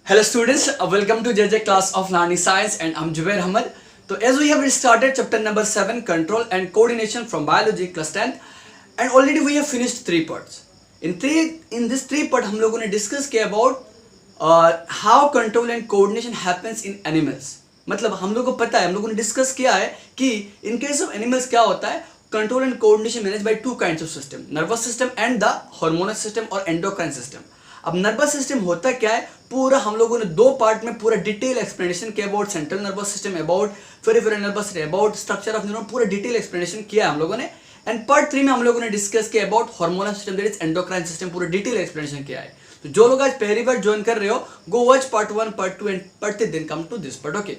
Hello students, welcome to JJ class of Learning Science and I'm Jubair Ahmed. So as we have started chapter number 7 control and coordination from biology class 10th and already we have finished 3 parts. In this 3 part हम लोगों ने discuss किया about how control and coordination happens in animals. मतलब हम लोगों को पता है, हम लोगों ने discuss किया है कि in case of animals क्या होता है, control and coordination managed by two kinds of system, nervous system and the hormonal system or endocrine system. अब नर्वस सिस्टम होता क्या है, पूरा हम लोगों ने 2 पार्ट में पूरा डिटेल एक्सप्लेनेशन किया about central nervous system, about peripheral nervous system, about structure of neuron, पूरा डिटेल एक्सप्लेनेशन किया हम लोगों ने. एंड पार्ट 3 में हम लोगों ने डिस्कस किया about hormonal system, that is endocrine system, पूरा डिटेल एक्सप्लेनेशन किया है. तो जो लोग आज पहली बार ज्वाइन कर रहे हो, go watch part 1, part 2 and part 3, then come to this part. Okay,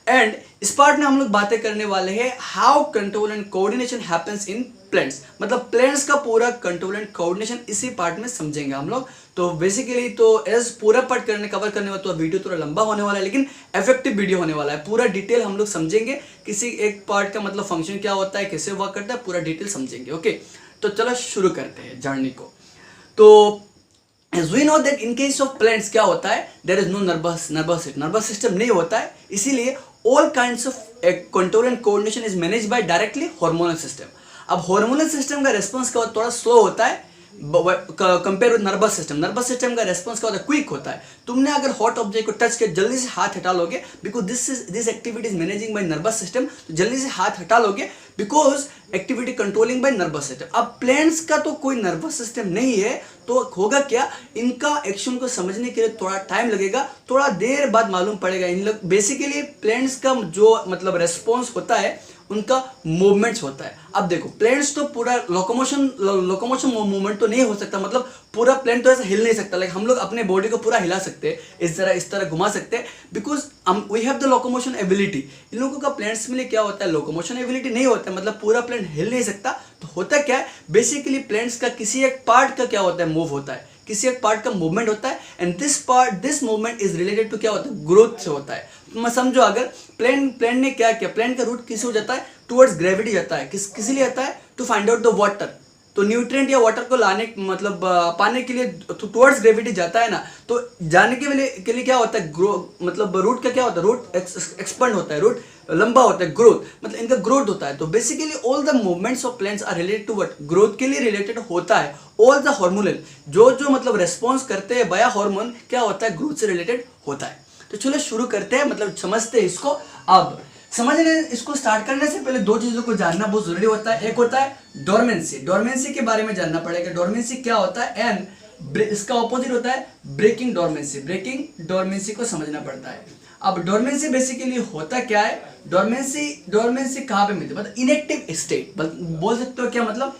and इस पार्ट में हम लोग बातें करने वाले हैं how control and coordination happens in plants. मतलब प्लांट्स का पूरा कंट्रोल एंड कोऑर्डिनेशन इसी पार्ट में समझेंगे हम लोग. तो बेसिकली तो एज पूरा पार्ट कवर करने वाला, तो वीडियो थोड़ा लंबा होने वाला है लेकिन इफेक्टिव वीडियो होने वाला है. पूरा डिटेल हम लोग समझेंगे, किसी एक पार्ट का मतलब फंक्शन क्या होता है, कैसे वर्क करता है, पूरा डिटेल समझेंगे. ओके, तो चलो शुरू करते हैं जर्नी को. तो as we know that in case of plants क्या होता है, there is no nervous system नहीं होता है, इसीलिए all kinds of control and coordination is managed by directly hormonal system. अब hormonal system का response का थोड़ा slow होता है compare with nervous system. Nervous system का रेस्पॉन्स क्या होता है, क्विक होता है. तुमने अगर हॉट ऑब्जेक्ट को टच किया, जल्दी से हाथ हटा लोगे, because this activity is managing by nervous system. तो जल्दी से हाथ हटा लोगे because activity controlling by nervous system. अब प्लांट्स का तो कोई नर्वस सिस्टम नहीं है, तो होगा क्या, इनका एक्शन को समझने के लिए थोड़ा टाइम लगेगा, थोड़ा देर बाद मालूम पड़ेगा. इन लोग बेसिकली प्लांट्स का जो मतलब रेस्पॉन्स होता है, उनका मूवमेंट्स होता है. अब देखो, प्लेन्स तो पूरा लोकोमोशन मूवमेंट तो नहीं हो सकता, मतलब पूरा प्लेन तो ऐसा हिल नहीं सकता. लाइक हम लोग अपने बॉडी को पूरा हिला सकते हैं, इस तरह घुमा सकते हैं, because we have the locomotion ability. इन लोगों का प्लेन्स में क्या होता है, लोकोमोशन एबिलिटी नहीं होता है, मतलब पूरा प्लेन हिल नहीं सकता. तो होता क्या है, बेसिकली प्लेन्स का किसी एक पार्ट का क्या होता है, मूव होता है, किसी एक पार्ट का मूवमेंट होता है. And this movement is related to क्या होता है, ग्रोथ से होता है. मैं समझो, अगर प्लेन ने क्या किया, प्लेन का रूट किस हो जाता है, टुवर्ड्स ग्रेविटी जाता है. किस लिए जाता है, to find out the water. तो न्यूट्रिएंट या वाटर को लाने मतलब पाने के लिए टुवर्ड्स ग्रेविटी जाता है ना. तो जाने के लिए क्या होता है, मतलब रूट का क्या होता है, रूट एक्सपेंड होता है, रूट लंबा होता है, ग्रोथ, मतलब इनका ग्रोथ होता है. तो basically all the movements of plants are related to what, growth के लिए रिलेटेड होता है. ऑल द हार्मोनल जो मतलब रेस्पॉन्स करते हैं बाया हार्मोन, क्या होता है, ग्रोथ से रिलेटेड होता है. तो चलो शुरू करते हैं, मतलब समझते हैं इसको. अब समझने इसको स्टार्ट करने से पहले 2 चीजों को जानना बहुत जरूरी होता है. एक होता है डोरमेंसी के बारे में जानना पड़ेगा. डोरमेंसी क्या होता है, एंड इसका ऑपोजिट होता है ब्रेकिंग डोरमेंसी को समझना पड़ता है. अब डोरमेंसी बेसिकली होता क्या है, डोरमेंसी कहाँ पे मिलती है, मतलब इनएक्टिव स्टेट बोल सकते हो. क्या मतलब,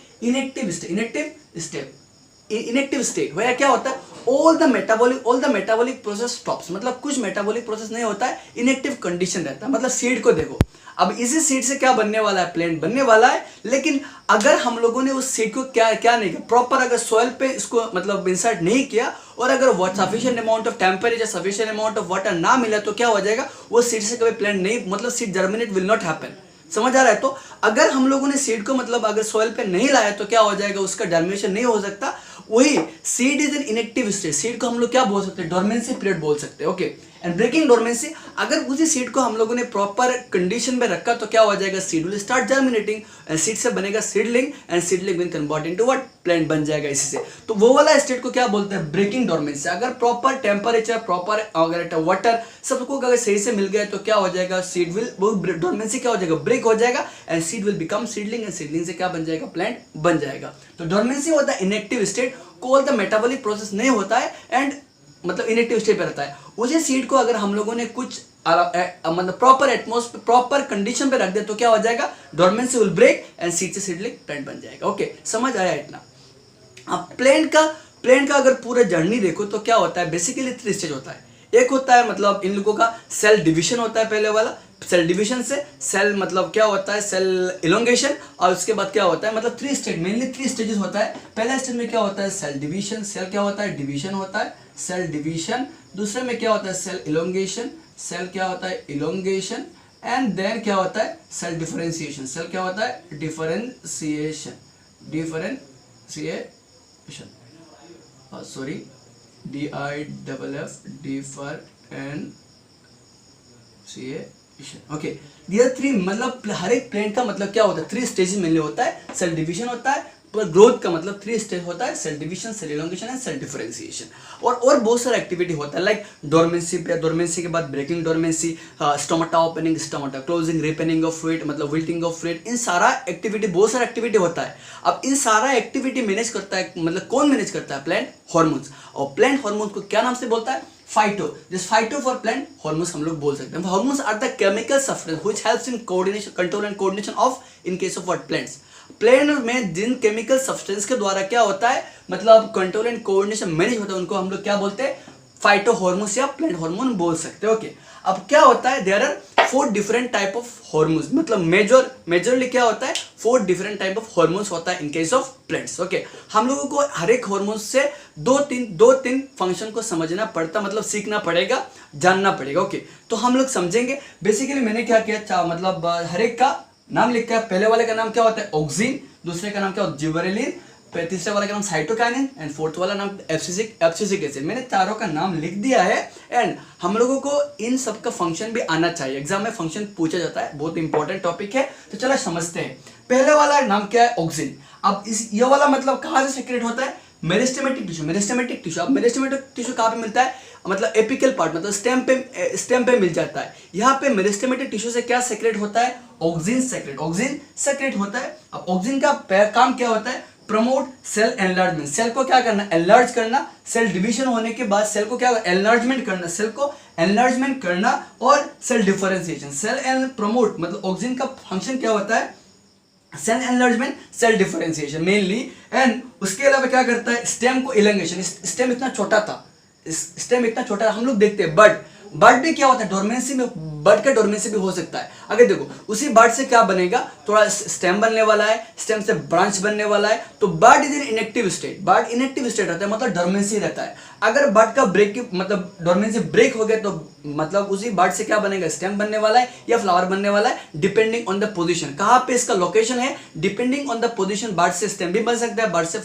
इनएक्टिव स्टेट वह क्या होता है, all the metabolic process stops. मतलब कुछ मेटाबॉलिक प्रोसेस नहीं होता है, इनएक्टिव कंडीशन रहता है. मतलब सीड को देखो, अब इसी सीड से क्या बनने वाला है, प्लांट बनने वाला है. लेकिन अगर हम लोगों ने उस सीड को क्या नहीं किया, प्रॉपर अगर सॉइल पे इसको मतलब इंसर्ट नहीं किया, और अगर sufficient amount of temperature, sufficient amount of water ना मिला, तो क्या हो जाएगा, वो सीड से कभी प्लांट नहीं, मतलब seed germinate will not happen. समझ आ रहा है. तो अगर हम लोगों ने सीड को मतलब अगर सॉइल पे नहीं लाया, तो क्या हो जाएगा, उसका जर्मिनेशन नहीं हो सकता. वही seed is an inactive state. Seed को हम लोग क्या बोल सकते हैं, डोरमेंसी पीरियड बोल सकते हैं. ओके, एंड ब्रेकिंग डोरमेंसी, अगर उसी सीड को हम लोगों ने प्रॉपर कंडीशन में रखा, तो क्या हो जाएगा, seed will start germinating, and seed से बनेगा seedling, and seedling will convert into what, plant बन जाएगा इसी से. तो वो वाला स्टेट को क्या बोलते हैं, ब्रेकिंग डोरमेंसी. अगर प्रॉपर टेम्परेचर, प्रॉपर अगर वाटर सबको अगर सही से मिल गया, तो क्या हो जाएगा, सीड विल, वो डोरमेंसी क्या हो जाएगा, ब्रेक हो जाएगा, and seed will become seedling, and seedling से क्या बन जाएगा, प्लांट बन जाएगा. तो डोरमेंसी होता है इनएक्टिव स्टेट, कोई द मेटाबॉलिक प्रोसेस नहीं होता है, एंड मतलब इनएक्टिव स्टेट पे रहता है. उसी सीड को अगर हम लोगों ने कुछ मतलब प्रॉपर एटमॉस्फेयर, प्रॉपर कंडीशन पे रख दिया, तो क्या हो जाएगा, dormancy will break, and seed से सीडलिंग प्लांट बन जाएगा. ओके, समझ आया इतना. अब प्लांट का अगर पूरा जर्नी देखो, तो क्या होता है, बेसिकली 3 स्टेज होता है. एक होता है मतलब इन लोगों का सेल डिविजन होता है, पहले वाला सेल डिविजन से सेल मतलब क्या होता है, सेल इलोंगेशन, और उसके बाद क्या होता है, मतलब 3 स्टेज, मेनली 3 स्टेजेस होता है. पहला स्टेज में क्या होता है, सेल डिवीजन, सेल क्या होता है, डिवीजन होता है, सेल डिवीजन. दूसरे में क्या होता है, सेल इलोंगेशन, सेल क्या होता है, इलोंगेशन. एंड देन क्या होता है, सेल डिफरेंशिएशन, सेल क्या होता है, डिफरेंशिएशन, सॉरी डिफरेंशिएशन। ओके, दियर थ्री मतलब हर एक प्लेंट का मतलब क्या होता है, थ्री स्टेजेस मेनली होता है। सेल डिवीजन होता है, पर ग्रोथ का मतलब थ्री स्टेज होता है, cell division, cell elongation and cell differentiation. और बहुत सारा एक्टिविटी होता है, लाइक डोरमेंसी पे, डोरमेंसी के बाद breaking dormancy, stomata opening, stomata closing, ripening of fluid मतलब विल्टिंग ऑफ फ्लूइड, इन सारा एक्टिविटी, बहुत सारा एक्टिविटी होता है। अब इन सारा एक्टिविटी मैनेज करता है, मतलब कौन मैनेज करता है, प्लांट हार्मोन्स। और प्लांट हार्मोन्स को क्या नाम से बोलता है, phyto. This phyto for plant hormones हम लोग बोल सकते हैं। Hormones are the chemical substance which helps in coordination, control and coordination of in case of what, plants. Plant में जिन केमिकल सब्सटेंस के द्वारा क्या होता है, मतलब कंट्रोल एंड कोऑर्डिनेशन मैनेज होता है, उनको हम लोग क्या बोलते हैं, फाइटो हार्मोन्स या प्लांट हार्मोन बोल सकते हैं। ओके, अब क्या होता है, there are 4 different type of hormones, मतलब मेजरली क्या होता है, 4 डिफरेंट टाइप ऑफ हार्मोन्स होता है इन केस ऑफ प्लांट्स। ओके, हम लोगों को हर एक हार्मोन्स से दो तीन फंक्शन को समझना पड़ता, मतलब सीखना पड़ेगा, जानना पड़ेगा। ओके, तो हम लोग समझेंगे। बेसिकली मैंने क्या किया, मतलब हर एक का नाम लिखा है। पहले वाले का नाम क्या होता है, ऑक्सिन, दूसरे का नाम क्या होता है, जिबरेलिन, तीसरे वाला का नाम साइटोकाइनिन एंड फोर्थ वाला नाम एब्सिसिक एसिड। मैंने चारों का नाम लिख दिया है एंड हम लोगों को इन सब का फंक्शन भी आना चाहिए। एग्जाम में फंक्शन पूछा जाता है, बहुत इंपॉर्टेंट टॉपिक है। तो चलो समझते हैं। पहले वाला नाम क्या है, ऑक्सिन। अब ये वाला मतलब कहाँ से सेक्रेट होता है, मेरिस्टेमेटिक टिश्यू। मेरिस्टेमेटिक टिश्यू, अब मेरिस्टेमेटिक टिश्यू कहाँ पे मिलता है, मतलब एपिकल पार्ट, मतलब स्टेम पे मिल जाता है। यहाँ पे मेरिस्टेमेटिक टिश्यू से क्या सेक्रेट होता है, ऑक्सिन सेक्रेट होता है। अब ऑक्सिन का काम क्या होता है, प्रमोट सेल एनलार्जमेंट। सेल को क्या करना, एनलार्ज करना। सेल डिवीजन होने के बाद सेल को क्या, एनलार्जमेंट करना, सेल को एनलार्जमेंट करना। और cell differentiation, cell and promote, मतलब ऑक्सिन का फंक्शन क्या होता है, cell enlargement, cell differentiation mainly. And उसके अलावा क्या करता है, स्टेम को इलंगेशन। स्टेम इतना छोटा था, हम लोग देखते हैं बर्ड भी क्या होता है, डोरमेंसी में, बर्ड का डोरमेंसी भी हो सकता है। अगर देखो उसी बर्ड से क्या बनेगा, थोड़ा स्टेम बनने वाला है, स्टेम से ब्रांच बनने वाला है। तो bird is in inactive state, bird inactive state रहता है, मतलब डोरमेंसी रहता है। अगर बर्ड का मतलब डोरमेंसी ब्रेक हो गया तो मतलब उसी बर्ड से क्या बनेगा, स्टेम बनने वाला है या फ्लावर बनने वाला है, डिपेंडिंग ऑन द पोजीशन। कहाँ पे इसका लोकेशन है, depending on the position bird से स्टेम भी बन सकता है, बर्ड से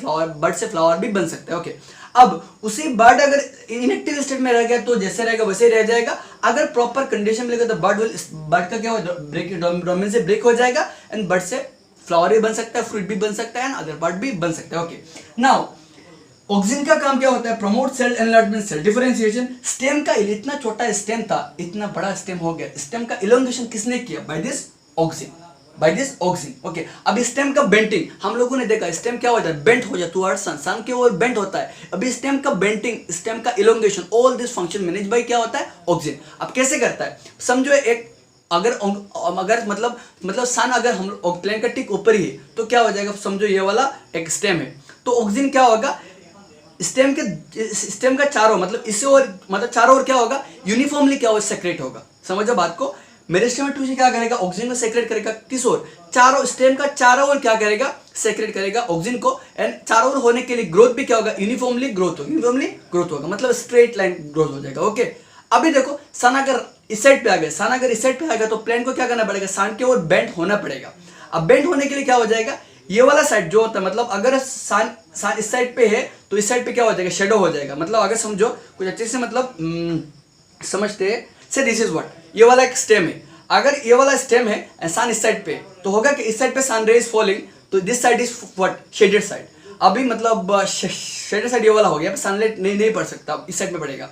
फ्लावर भी बन सकता है। ओके, अब उसी बर्ड अगर इनएक्टिव स्टेट में रह गया तो जैसे रहेगा वैसे ही रह जाएगा। अगर प्रॉपर कंडीशन मिलेगा तो बर्ड का क्या हो, डोरमेंसी ब्रेक हो जाएगा एंड बर्ड से फ्लावर भी बन सकता है, फ्रूट भी बन सकता है एंड अदर पार्ट भी बन सकता है। ओके, नाउ ऑक्सिन का काम क्या होता है, promote cell enlargement, cell differentiation. Stem का इतना छोटा स्टेम था, इतना बड़ा स्टेम हो गया। स्टेम का इलोंगेशन किसने किया, बाय दिस ऑक्सिन। ओके, अब स्टेम का बेंटिंग हम लोगों ने देखा, स्टेम क्या होता है, बेंट हो जाता है टुवर्ड्स सन के ओर बेंट होता है। अभी स्टेम का बेंटिंग, स्टेम का elongation, all this function manage by क्या होता है, ऑक्सिन। अब कैसे करता है, समझो एक अगर मतलब सन अगर हम प्लेन का ठीक ऊपर ही है तो क्या हो जाएगा, समझो ये वाला एक स्टेम है, तो ऑक्सिन क्या होगा, स्टेम का चारों मतलब इससे और मतलब चारों ओर क्या होगा, यूनिफॉर्मली क्या होगा, सेक्रेट होगा। समझो बात को, मेरिस्टेम टिश्यू क्या करेगा, ऑक्सिजन को सेक्रेट करेगा, किस ओर, चारों, स्टेम का चारों ओर क्या करेगा, सेक्रेट करेगा ऑक्सिजन को। एंड चारों ओर होने के लिए ग्रोथ भी क्या होगा, यूनिफॉर्मली ग्रोथ होगा, मतलब स्ट्रेट लाइन ग्रोथ हो जाएगा। ओके, अभी देखो सन अगर इस साइड पे आ गया, तो प्लेन को क्या करना पड़ेगा, सन के ओर बेंड होना पड़ेगा। अब बेंड होने के लिए क्या हो जाएगा, ये वाला साइड जो होता है, मतलब अगर सन इस साइड पे है तो इस साइड पे क्या हो जाएगा, शेडो हो जाएगा। मतलब अगर समझो कुछ अच्छे से मतलब समझते हैं, से दिस इज व्हाट, ये वाला एक स्टेम है। अगर ये वाला स्टेम है सन इस साइड पे, तो होगा कि इस साइड पे सन रे इज फॉलिंग, तो this side is what, shaded side. अभी मतलब शेडेड साइड ये वाला हो गया, सनलाइट नहीं पड़ सकता, इस साइड में पड़ेगा।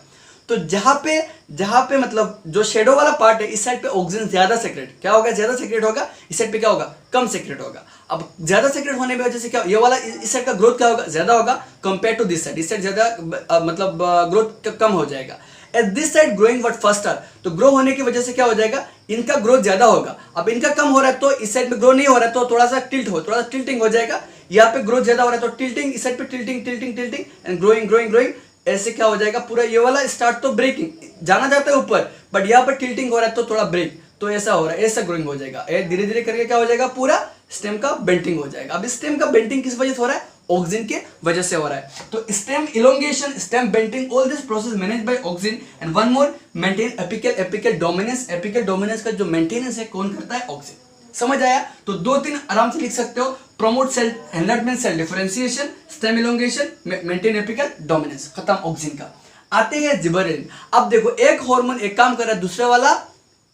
तो जहां पे मतलब जो शेडो वाला पार्ट है, इस साइड पे ऑक्सीजन ज्यादा सेक्रेट क्या होगा, ज्यादा सेक्रेट होगा, इस साइड पे क्या होगा, कम सेक्रेट होगा। अब ज्यादा सेक्रेट होने की वजह से क्या, ये वाला इस साइड का ग्रोथ क्या होगा, ज्यादा होगा कंपेयर टू दिस साइड। इस साइड ज्यादा मतलब ग्रोथ कम हो जाएगा। At this side growing what faster, तो ग्रो होने की वजह से क्या हो जाएगा, इनका ग्रोथ ज्यादा होगा। अब इनका कम हो रहा है तो इस साइड में ग्रो नहीं हो रहा है, तो थोड़ा सा टिल्टिंग हो जाएगा। यहाँ पे ग्रोथ ज्यादा हो रहा है तो टिल्टिंग, इस साइड पे टिल्टिंग एंड ग्रोइंग, ऐसे क्या हो जाएगा, पूरा ये वाला स्टार्ट तो ब्रेकिंग जाना जाता है ऊपर, बट यहाँ पर टिल्टिंग हो रहा है तो थोड़ा ब्रेक, तो ऐसा हो रहा है, ऐसा ग्रोइंग हो जाएगा। धीरे धीरे करके क्या हो जाएगा, पूरा स्टेम का बेंटिंग हो जाएगा। अब स्टेम का बेंटिंग किस वजह से हो रहा है, ऑक्सीजन के वजह से हो रहा है। तो stem elongation, stem bending, all this process manage by oxygen. And one more, maintain apical dominance. Apical dominance का जो मेंटेनेंस है कौन करता है, ऑक्सीजन। समझ आया, तो 2-3 आराम से लिख सकते हो। Promote cell enlargement, cell differentiation, stem elongation, maintain apical dominance. खत्म ऑक्सिन का। आते हैं जिबरेलिन। अब देखो एक हार्मोन एक काम कर रहा है, दूसरे वाला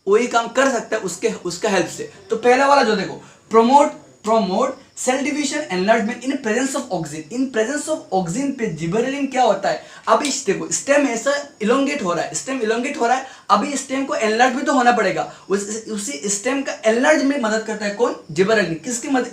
वही काम कर सकता है उसका हेल्प से। तो पहला वाला जो देखो promote cell division enlargement in presence of auxin. In presence of auxin पे जिबरेलिन क्या होता है, अभी देखो स्टेम ऐसा इलोंगेट हो रहा है, स्टेम इलोंगेट हो रहा है, अभी स्टेम को एनलार्ज भी तो होना पड़ेगा। उसी स्टेम का एनलार्ज में मदद करता है कौन, जिबरेलिन।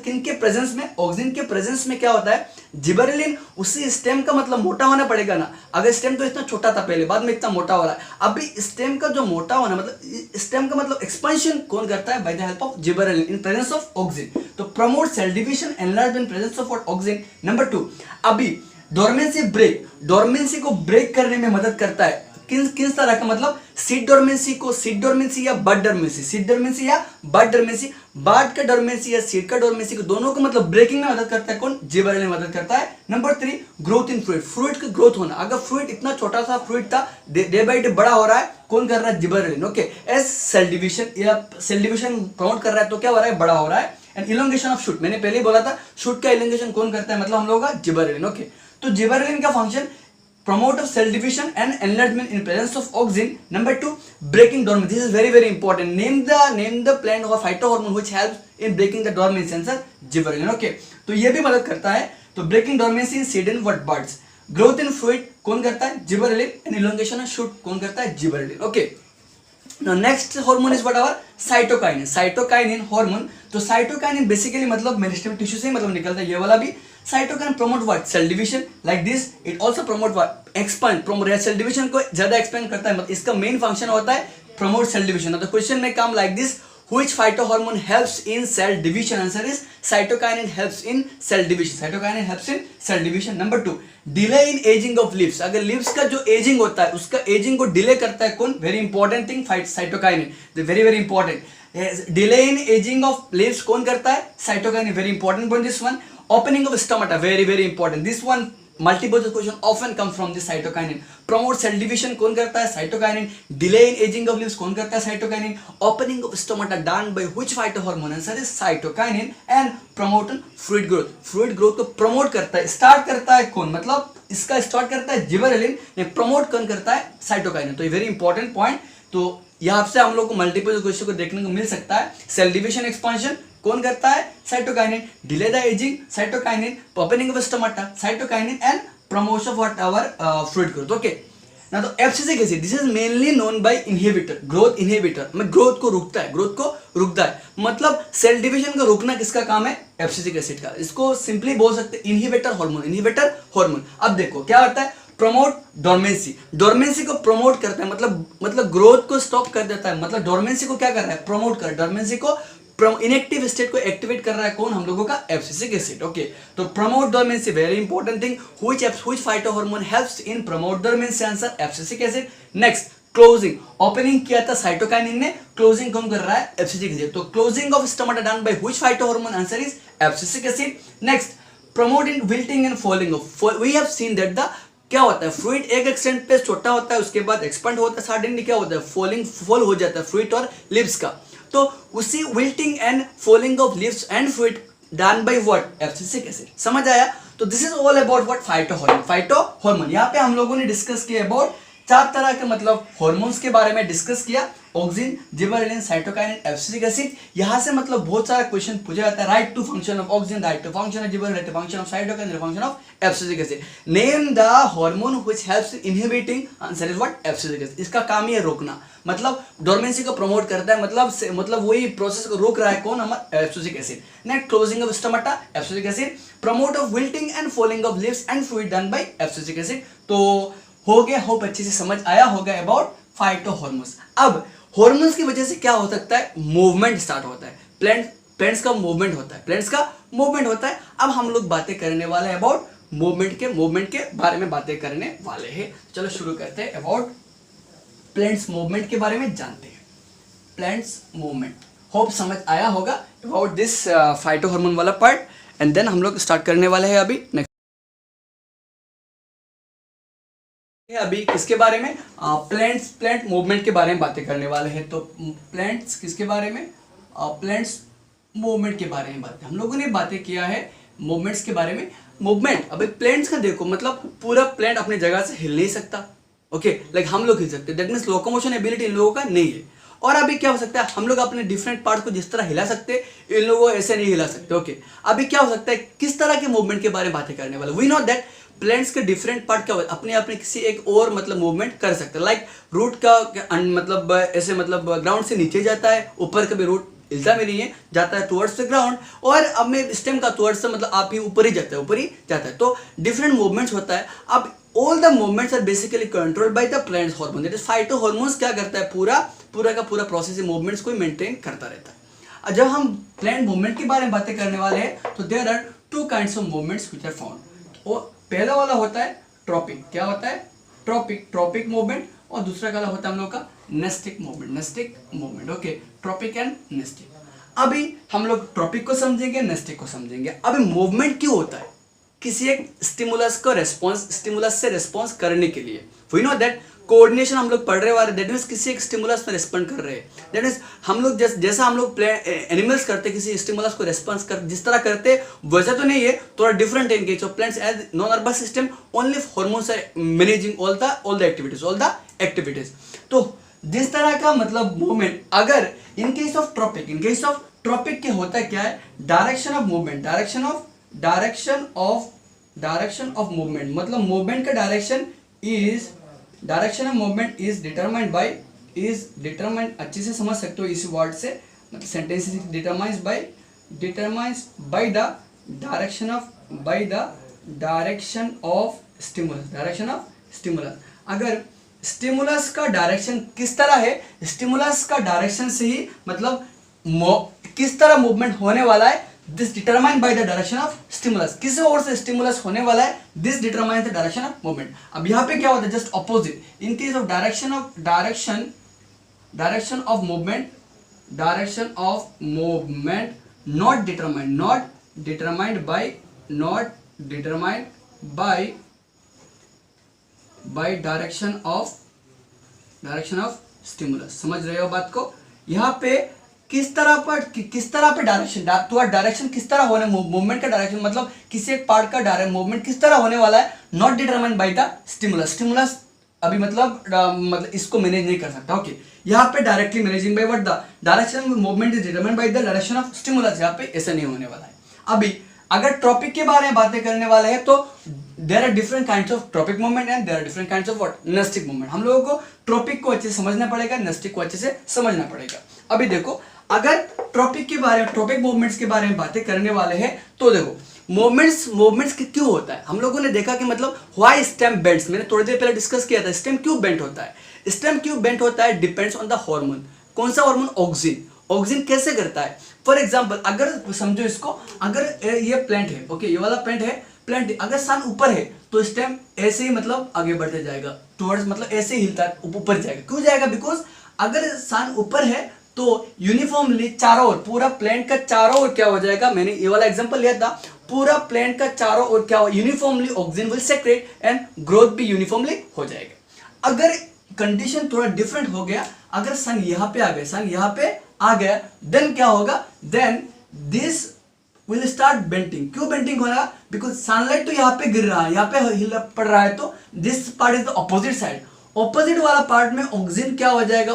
किनके प्रेजेंस में, ऑक्सिन के प्रेजेंस में क्या होता है, जिबरेलिन। उसी स्टेम का मतलब मोटा होना पड़ेगा ना, अगर स्टेम तो इतना छोटा था पहले, बाद में इतना मोटा हो रहा है। अभी स्टेम का जो मोटा होना मतलब स्टेम का मतलब एक्सपेंशन कौन करता है, by the help of gibberellin in presence of auxin. तो promote cell division enlarge in presence of auxin. Number 2, अभी डोरमेंसी को ब्रेक करने में मदद करता है। किस तरह का, मतलब सीड डोरमेंसी या बड डोरमेंसी, बड का डोरमेंसी या सीड का डोरमेंसी को, दोनों को मतलब ब्रेकिंग में मदद करता है कौन, जिबरेलिन मदद करता है। नंबर 3, ग्रोथ इन फ्रूट का ग्रोथ होना। अगर फ्रूट इतना छोटा सा फ्रूट था, डे बाय डे बड़ा हो रहा है, कौन कर रहा है, gibberellin. Okay, as cell division promote कर रहा है तो क्या हो रहा है, बड़ा हो रहा है। एंड इलोंगेशन ऑफ शूट, मैंने पहले ही बोला था, शूट का इलोंगेशन कौन करता है, मतलब हम लोग का जिबरेलिन। ओके, तो जिबरेलिन का function promote of cell division and enlargement in presence of auxin. Number 2, breaking dormancy. This is very important. Name the plant or phytohormone which helps in breaking the dormancy. Answer gibberellin. Okay, तो ये भी मदद करता है। तो breaking dormancy in seed and what birds. Growth in fruit कौन करता है, gibberellin. And elongation of shoot कौन करता है, gibberellin. Okay. Now next hormone is what our cytokinin hormone. तो cytokinin basically मतलब मेरिस्टेम टिश्यू से मतलब निकलता है, ये वाला भी। cytokine promote what, cell division, like this. It also promote what, expand, promote cell division को ज्यादा expand करता है, मतलब इसका मेन फंक्शन होता है promote cell division. तो क्वेश्चन में काम like this, which phytohormone helps in cell division? Answer is cytokinin helps in cell division. Number 2, delay in aging of leaves. अगर leaves का जो aging होता है उसका aging को delay करता है कौन, very important thing, cytokinin. The very important. Delay in aging of leaves कौन करता है, cytokinin. Very important point this one. Opening of stomata, very important. This one multiple question often comes from the cytokinin. Promote cell division कौन करता है, cytokinin. Delay in aging of leaves कौन करता है, cytokinin. Opening of stomata done by which phytohormone? Answer is cytokinin. And promote fluid growth को promote करता है, start करता है कौन, मतलब इसका start करता है जिबरेलिन, promote कौन करता है, cytokinin. तो ये very important point. तो यहाँ से हम लोग को मल्टीपल क्वेश्चन को देखने को मिल सकता है। सेल डिविजन एक्सपांशन कौन करता है, cytokinin. Delay the ageing, cytokinin. Opening of stomata, cytokinin. And promotion of what, our fluid growth. Okay, ना तो एफसीसी कैसे, this is mainly known by inhibitor, growth inhibitor में ग्रोथ को रुकता है, मतलब सेल डिविजन का रुकना किसका काम है, एफसीसी एसिड का. इसको सिंपली बोल सकते हैं इनहिबिटर हार्मोन. अब देखो क्या होता है, प्रमोट डोरमेंसी को प्रमोट करता है, मतलब ग्रोथ को स्टॉप कर देता है, मतलब डोरमेंसी को क्या कर रहा है, प्रमोट कर, डोरमेंसी को इनएक्टिव स्टेट को एक्टिवेट कर रहा है कौन, हम लोगों का एफसीसी एसिड. ओके, तो promote dormancy very important thing. Which phytohormone helps in promote dormancy? Answer abscisic acid. Next, closing, opening किया था साइटोकाइनिन ने, क्लोजिंग कौन कर रहा है, एफसीसी एसिड. तो closing of stomata done by which phytohormone? Answer is abscisic acid. Next, promote in wilting and falling off. We have seen that the क्या होता है, फ्रूट एक एक्सटेंट पे छोटा होता है, उसके बाद एक्सपेंड होता है, सडनली क्या होता है, फॉल हो जाता है फ्रूट और लीव्स का. तो उसी wilting and falling off leaves and fruit done by what, abscisic acid. समझ आया? तो this is all about what, phytohormone. यहाँ पे हम लोगों ने डिस्कस किया अबाउट 4 तरह के मतलब हार्मोन्स के बारे में डिस्कस किया, auxin, gibberellin, cytokinin, abscisic acid. यहाँ से मतलब बहुत सारा क्वेश्चन पूछा जाता है, write two function of auxin, write two function of gibberellin, write two function of cytokinin, function of abscisic acid. Name the hormone which helps in inhibiting. Answer is what, abscisic acid. इसका काम ही है रोकना, मतलब dormancy को promote करता है, मतलब वही प्रोसेस को रोक रहा है कौन, हमारा FCC acid. Next, closing of stomata, FCC acid. Promote of wilting and falling off leaves and fruit done bye FCC acid. तो हो गया, होप अच्छे से समझ आया होगा अबाउट फाइटोहार्मोन्स. अब हार्मोन्स की वजह से क्या हो सकता है, मूवमेंट स्टार्ट होता है, प्लांट्स का मूवमेंट होता है. अब हम लोग बातें करने वाले हैं अबाउट मूवमेंट के बारे में बातें करने वाले हैं. चलो शुरू करते हैं, अबाउट प्लांट्स मूवमेंट के बारे में जानते हैं. प्लांट्स मूवमेंट, होप समझ आया होगा अबाउट दिस फाइटोहार्मोन वाला पार्ट. एंड देन हम लोग स्टार्ट करने वाले हैं अभी अभी किसके बारे में, प्लांट मूवमेंट के बारे में बातें करने वाले हैं. तो प्लांट्स किसके बारे में, प्लांट्स मूवमेंट के बारे में बात, हम लोगों ने बातें किया है मूवमेंट्स के बारे में। मूवमेंट, अभी प्लेन्स का देखो, मतलब पूरा प्लेन अपनी जगह से हिल नहीं सकता, ओके, लाइक हम लोग हिल सकते, दैट मीन्स लोकोमोशन एबिलिटी इन लोगों का नहीं है। और अभी क्या हो सकता है, हम लोग अपने डिफरेंट पार्ट को जिस तरह हिला सकते इन लोगों को ऐसे नहीं हिला सकते, ओके। अभी क्या हो सकता है, किस तरह के मूवमेंट के बारे में बातें करने वाले, वी नो दैट प्लेन्स के डिफरेंट पार्ट क्या अपने अपने किसी एक और मतलब मूवमेंट कर सकते हैं, लाइक रूट का मतलब ऐसे मतलब ग्राउंड से नीचे जाता है, ऊपर कभी रूट हिलता भी नहीं है, जाता है टुवर्ड्स द ग्राउंड, और अब में स्टेम का टुवर्ड्स से मतलब आप ही ऊपर ही जाता है, ऊपर ही जाता है, तो डिफरेंट मूवमेंट्स होता है। अब all the movements are basically controlled by the plant hormone, that is phyto hormones क्या करता है, पूरा का पूरा प्रोसेस मूवमेंट्स को मेंटेन करता रहता है। जब हम प्लांट मूवमेंट के बारे में बातें करने वाले हैं तो there are two kinds of movements which are found. और पहला वाला होता है ट्रॉपिक, क्या होता है, ट्रॉपिक मूवमेंट, और दूसरा वाला होता है हम लोग का nastic movement, okay, tropic and nastic. अभी हम लोग ट्रॉपिक को समझेंगे, नेस्टिक को समझेंगे। अभी मूवमेंट क्यों होता है, किसी एक स्टिमुलस से रेस्पॉन्स करने के लिए। वी नो दैट कोऑर्डिनेशन हम लोग पढ़ रहे वाले, दैट मीन्स किसी एक स्टिमुलस में रेस्पॉन्ड कर रहे हैं, दैट मीन्स हम लोग जैसा हम लोग एनिमल्स करते किसी स्टिमुलस को रेस्पॉन्स कर जिस तरह करते वैसा तो नहीं है, थोड़ा डिफरेंट है इनके। So plants as non nervous system, only hormones are managing all the activities. तो जिस तरह का मतलब मूवमेंट, अगर इन केस ऑफ ट्रॉपिक के होता क्या है, direction of movement, direction of movement, मतलब मूवमेंट का direction of movement is determined, अच्छे से समझ सकते हो इस वर्ड से, मतलब sentence determines bye the direction of stimulus. अगर स्टिमुलस का डायरेक्शन किस तरह है, स्टिमुलस का डायरेक्शन से ही मतलब किस तरह मूवमेंट होने वाला है, this determined by the direction of stimulus, किस ओर से स्टिमुलस होने वाला है, this determines the direction of movement. अब यहाँ पे क्या होता है, just opposite, in case of direction of movement not determined bye direction of stimulus. समझ रहे हो बात को, यहाँ पे किस तरह पे डायरेक्शन किस तरह होने, मूवमेंट का डायरेक्शन मतलब किसी एक पार्ट का मूवमेंट किस तरह होने वाला है, not determined by the stimulus अभी मतलब इसको मैनेज नहीं कर सकता, ओके। यहाँ पे directly managing by what, the direction movement is determined by the direction of stimulus, यहाँ पे ऐसा नहीं होने वाला है। अभी अगर ट्रॉपिक के बारे में बातें करने वाले हैं तो there are different kinds of tropic movement and there are different kinds of what, nastic movement. हम लोगों को ट्रॉपिक को अच्छे से समझना पड़ेगा, नेस्टिक को अच्छे से समझना पड़ेगा। अभी देखो, अगर ट्रॉपिक मूवमेंट्स के बारे में बातें करने वाले हैं तो देखो मूवमेंट्स क्यों होता है, हम लोगों ने देखा कि मतलब व्हाई स्टेम बेंड्स, मैंने थोड़ी देर पहले डिस्कस किया था, स्टेम क्यों बेंड होता है, डिपेंड्स ऑन द हार्मोन। कौन सा हार्मोन, ऑक्सिन कैसे करता है। फॉर एग्जाम्पल, अगर समझो इसको, अगर ये प्लांट है, ओके, ये वाला प्लांट अगर सन ऊपर है तो स्टेम ऐसे ही मतलब आगे बढ़ते जाएगा टुवर्ड्स, मतलब ऐसे ही हिलता है, ऊपर जाएगा। क्यों जाएगा, बिकॉज अगर सन ऊपर है तो यूनिफॉर्मली चारों ओर, पूरा प्लांट का चारों ओर क्या हो जाएगा, मैंने ये वाला एग्जांपल लिया था, पूरा प्लांट का चारों ओर क्या हो, uniformly oxygen will secrete and growth भी यूनिफॉर्मली हो जाएगा। अगर कंडीशन थोड़ा डिफरेंट हो गया, अगर सन यहाँ पे आ गया, देन क्या होगा, then this will start bending. क्यों बेंटिंग हो रहा, बिकॉज सनलाइट तो यहाँ पे गिर रहा है, यहाँ पे हिल पड़ रहा है, तो this part is the opposite side. Opposite वाला पार्ट में ऑक्सीजन क्या हो जाएगा,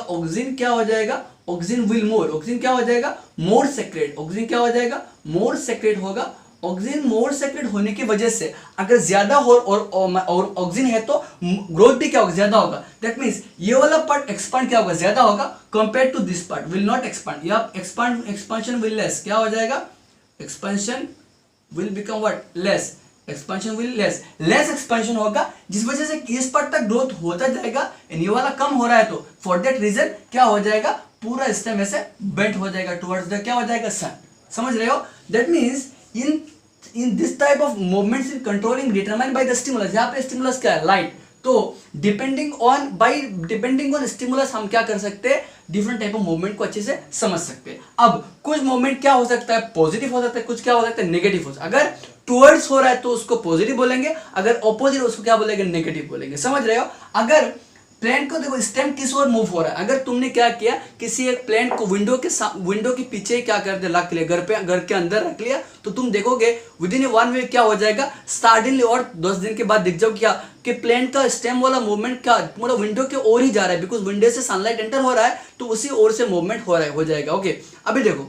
ऑक्सीजन विल मोर, ऑक्सीजन क्या हो जाएगा, मोर सेक्रेट, ऑक्सीजन क्या हो जाएगा, मोर सेक्रेट होगा। ऑक्सीजन मोर सेक्रेट होने की वजह से अगर ज्यादा हो और ऑक्सीजन है तो ग्रोथ भी क्या होगा, ज्यादा होगा। दैट मींस ये वाला पार्ट एक्सपांड क्या होगा, ज्यादा होगा, compare to this part will not expand, या एक्सपांशन विल लेस, क्या हो जाएगा, expansion will become what, less, expansion will less expansion होगा, जिस वजह से इस पार्ट तक ग्रोथ होता जाएगा, एंड ये वाला कम हो रहा है, तो फॉर दैट रीजन क्या हो जाएगा, पूरा स्टेम ऐसे बेंट हो जाएगा टुवर्ड्स द क्या हो जाएगा, सन। समझ रहे हो, that means in this type of movements in controlling determined by the stimulus। यहाँ पे स्टिमुलस क्या है, लाइट। तो डिपेंडिंग ऑन स्टिमुलस हम क्या कर सकते हैं, डिफरेंट टाइप ऑफ मूवमेंट को अच्छे से समझ सकते हैं। अब कुछ मूवमेंट क्या हो सकता है, पॉजिटिव हो सकता है, कुछ क्या हो सकता है, नेगेटिव हो सकता है। अगर टुवर्ड्स हो रहा है तो उसको पॉजिटिव बोलेंगे, अगर ऑपोजिट उसको क्या बोलेंगे, नेगेटिव बोलेंगे। समझ रहे हो, अगर प्लेन को देखो स्टेम किस ओर मूव हो रहा है। अगर तुमने क्या किया, किसी एक प्लेन को विंडो के पीछे क्या कर दिया, रख लिया, घर के अंदर रख लिया, तो तुम देखोगे विद इन 1 वीक क्या हो जाएगा, सडनली और 10 दिन के बाद दिख जाओ क्या कि प्लेन का स्टेम वाला मूवमेंट क्या मतलब विंडो के ओर ही जा रहा है, बिकॉज विंडो से सनलाइट एंटर हो रहा है तो उसी ओर से मूवमेंट हो जाएगा। ओके, अभी देखो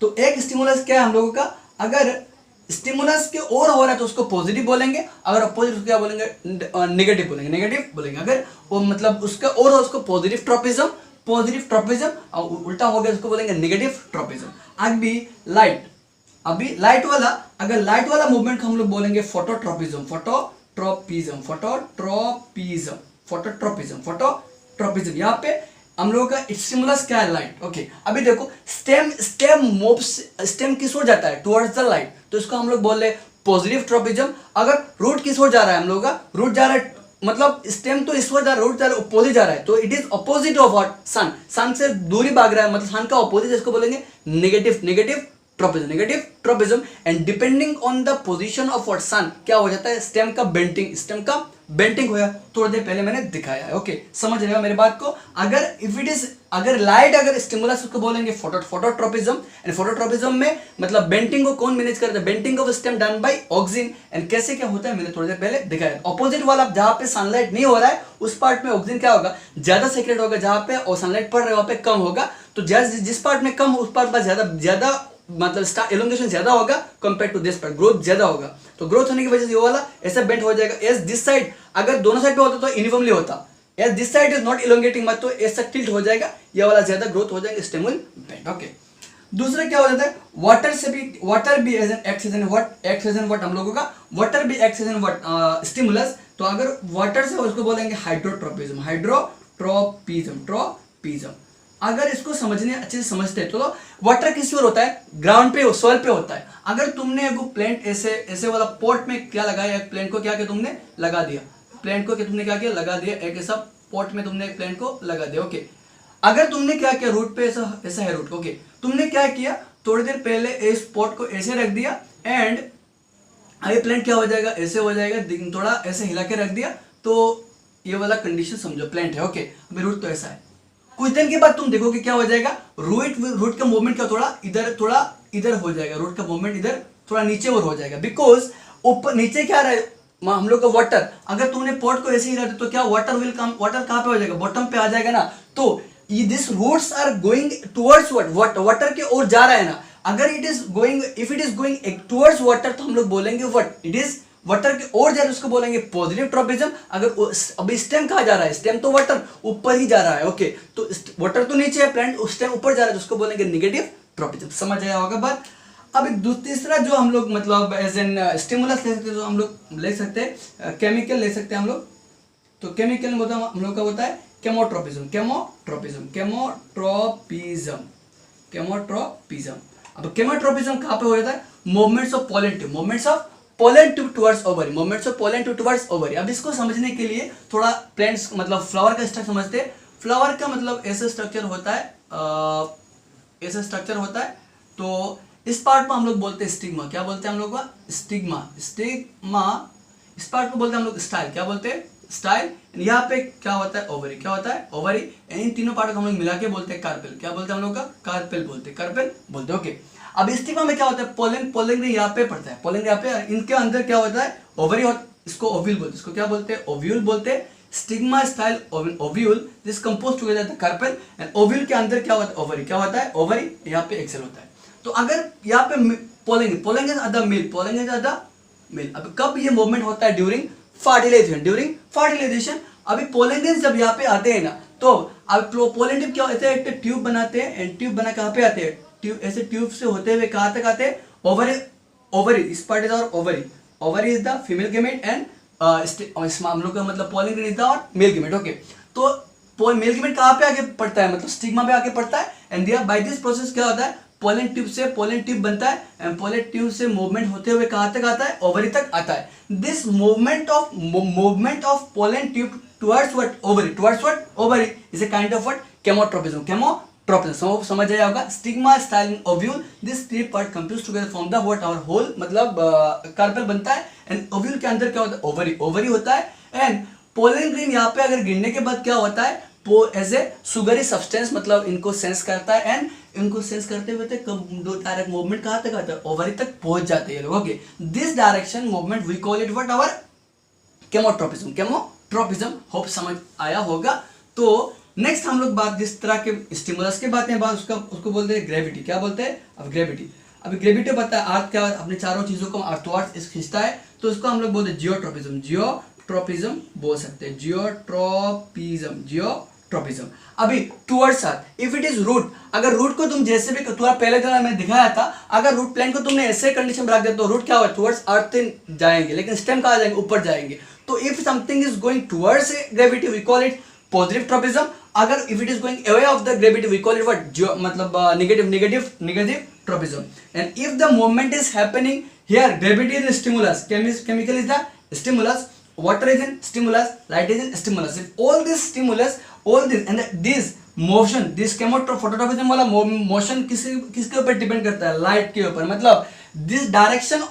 तो एक स्टिमुलस क्या है हम लोगों का, अगर स्टिमुलस के और हो रहा है तो उसको पॉजिटिव बोलेंगे, अगर अपोजिट क्या बोलेंगे, नेगेटिव बोलेंगे। अगर वो मतलब उसका और हो उसको पॉजिटिव ट्रोपिज्म, और उल्टा हो गया उसको बोलेंगे नेगेटिव ट्रोपिज्म। अभी लाइट वाला, अगर लाइट वाला मूवमेंट को हम लोग बोलेंगे फोटोट्रोपिज्म। यहाँ पे हम लोगों का स्टिमुलस क्या है, लाइट। ओके, अभी देखो स्टेम किस ओर जाता है, टुवर्ड्स द लाइट, तो इसको हम लोग बोल रहे पॉजिटिव ट्रोपिज्म। अगर रूट किस ओर जा रहा है, हम लोगों का रूट जा रहा है मतलब स्टेम तो इस ओर जा रहा है, रूट जा रहा है अपोजिट जा रहा है, तो it is opposite of what, sun से दूरी भाग रहा है, मतलब सन का अपोजिट, इसको बोलेंगे negative tropism. And depending on the position of what sun क्या हो जाता है, स्टेम का बेंटिंग होया, थोड़ी देर पहले मैंने दिखाया है। ओके, समझ रहे हो मेरी बात को। अगर लाइट अगर स्टिमुलस उसको बोलेंगे फोटोट्रोपिज्म। एंड फोटोट्रोपिज्म में मतलब बेंटिंग को कौन मैनेज करता है, bending of stem done by oxygen. And कैसे क्या होता है मैंने थोड़ी देर पहले दिखाया। अपोजिट वाला जहां पे सनलाइट नहीं हो रहा है उस पार्ट में ऑक्सीजन क्या होगा, ज्यादा सेक्रेट होगा, जहां पे और सनलाइट पड़ रहा है वहां पे कम होगा। तो जिस पार्ट में कम उस पार्ट पर ज्यादा मतलब एलोंगेशन ज्यादा होगा compare to this part, growth ज्यादा होगा। तो ग्रोथ होने की वजह से ये वाला ऐसा बेंट हो जाएगा। एज दिस साइड अगर दोनों साइड पे होता तो यूनिफॉर्मली होता, as this side is not elongating मत, तो ऐसा टिल्ट हो जाएगा, ये वाला ज्यादा ग्रोथ हो जाएगा, स्टेमुल बेंट। ओके, दूसरा क्या हो जाता है, वाटर भी as an x as an what हम लोगों का वाटर भी x as an what stimulus. तो अगर वाटर से उसको बोलेंगे हाइड्रोट्रोपिज्म। अगर इसको समझने अच्छे से समझते हैं तो वाटर किस ओर होता है, ग्राउंड पे सॉइल पे होता है। अगर तुमने एगो प्लेंट ऐसे वाला पॉट में क्या लगाया, एक प्लेंट को क्या किया तुमने लगा दिया, लगा दिया एक ऐसा पॉट में तुमने एक प्लेंट को लगा दिया। ओके, अगर तुमने क्या किया, रूट पे ऐसा है रूट। ओके, तुमने क्या किया, थोड़ी देर पहले इस पॉट को ऐसे रख दिया एंड ये प्लेंट क्या हो जाएगा, ऐसे हो जाएगा, थोड़ा ऐसे हिला के रख दिया, तो ये वाला कंडीशन समझो प्लेंट है। ओके, अभी रूट तो ऐसा है, कुछ दिन के बाद तुम देखोगे क्या हो जाएगा, रूट का मूवमेंट क्या थोड़ा इधर हो जाएगा, रूट का मूवमेंट इधर थोड़ा नीचे और हो जाएगा, बिकॉज ऊपर नीचे क्या रहा है हम लोग का वाटर। अगर तुमने पॉट को ऐसे ही रखते तो क्या वाटर कहां पे हो जाएगा, बॉटम पे आ जाएगा ना। तो this roots are going towards water के ओर जा रहा है ना। अगर if it is going towards water तो हम लोग बोलेंगे व्हाट, इट इज वाटर के ओर जा रहा है, उसको बोलेंगे पॉजिटिव ट्रोपिज्म। अगर अभी स्टेम कहाँ जा रहा है, स्टेम तो वाटर ऊपर ही जा रहा है। ओके, तो वाटर तो नीचे है, प्लांट स्टेम ऊपर जा रहा है, उसको बोलेंगे नेगेटिव ट्रोपिज्म। समझ आया होगा बात। अब तीसरा जो हम लोग मतलब एज एन स्टिमुलस ले सकते हैं, तो हम लोग ले सकते हैं केमिकल ले सकते हैं हम लोग। तो केमिकल में हम लोग का होता है केमोट्रोपिज्म। अब केमोट्रोपिज्म कहाँ पे हो जाता है, movements of pollen tube towards ovary. अब इसको समझने के लिए थोड़ा प्लांट्स मतलब फ्लावर का स्ट्रक्चर समझते हैं। फ्लावर का मतलब ऐसा स्ट्रक्चर होता है, तो इस पार्ट में हम लोग बोलते हैं स्टिग्मा। क्या बोलते हैं हम लोग का, स्टिग्मा। इस पार्ट को बोलते हैं हम लोग स्टाइल। क्या बोलते हैं, स्टाइल। यहाँ पे क्या होता है, ओवरी। इन तीनों पार्ट को हम लोग मिला के बोलते हैं कार्पेल। क्या बोलते हैं हम लोग का, कार्पेल बोलते। ओके, अब स्टिग्मा में क्या होता है, पोलन यहाँ पे पड़ता है, पोलन यहाँ पे। इनके अंदर क्या होता है, ओवरी होता, इसको ओव्यूल बोलते हैं। इसको क्या बोलते हैं, ओव्यूल बोलते हैं। Stigma style ovule this compose together the carpel. And ovule के अंदर क्या होता है, ओवरी। क्या होता है, ओवरी। यहाँ पे एक्सेल होता है। तो अगर यहाँ पे पोलन इज अदर मेल। अब कब ये मूवमेंट होता है, ड्यूरिंग फर्टिलाइजेशन। अभी पोलन जब यहाँ पे आते हैं ना, तो अब पोलन क्या होता है, एक ट्यूब बनाते हैं। एंड ट्यूब बना कहाँ पे आते हैं, ऐसे ट्यूब से होते हुए कहाँ तक आते हैं, ओवरी। इस पार्ट इज और ovary is the female gamete and हम लोग का मतलब पोलन इज द और मेल गेमेट। ओके, तो मेल गेमेट कहाँ पे आगे पड़ता है, मतलब स्टिग्मा पे आगे पड़ता है। एंड बाय दिस प्रोसेस क्या होता है, पोलन ट्यूब बनता है। एंड पोलन ट्यूब से मूवमेंट होते हुए कहाँ तक आता है, ओवरी तक आता है। This movement of pollen tube towards ovary is a kind of what, chemotropism. समझ आया होगा। Stigma style ovule, this three part confuse together form the what, our whole मतलब कार्पेल बनता है। एंड ओव्यूल के अंदर क्या होता है, ओवरी होता है। एंड पोलन ग्रेन यहाँ पे अगर गिरने के बाद क्या होता है, एज ए सुगरी सब्सटेंस, मतलब इनको सेंस करता है एंड इनको सेंस करते हुए दो डायरेक्ट मूवमेंट कहाँ तक आता है, ओवरी तक पहुंच जाते हैं लोग। Okay, this direction movement we call it what, our chemotropism. Chemotropism, hope समझ आया होगा। तो नेक्स्ट हम लोग बात जिस तरह के स्टिमुलस के बात हैं, उसको बोलते हैं ग्रेविटी। क्या बोलते हैं? अब ग्रेविटी, अभी ग्रेविटी पता है अर्थ क्या अपने चारों चीजों को अर्थवर्ड्स खींचता है, तो उसको हम लोग बोलते हैं जियोट्रोपिज्म। जियोट्रोपिज्म बोल सकते हैं, जियोट्रोपिज्म। अभी towards earth, if it is root, अगर रूट को तुम जैसे भी थोड़ा पहले जो मैंने दिखाया था, अगर रूट प्लेन को तुमने ऐसे कंडीशन में रख दिया तो रूट क्या होगा, टुवर्ड्स अर्थ जाएंगे, लेकिन स्टेम कहाँ जाएंगे, ऊपर जाएंगे। तो if something is going towards gravity we call it positive tropism, अगर if it is going away of the gravity we call it what, मतलब negative tropism. And if the movement is happening here, gravity is stimulus, chemical is the stimulus, water is in stimulus, light is in stimulus. If all this stimulus, all this and this motion, this phototropism वाला motion किसके ऊपर depend करता है, light के ऊपर। मतलब this direction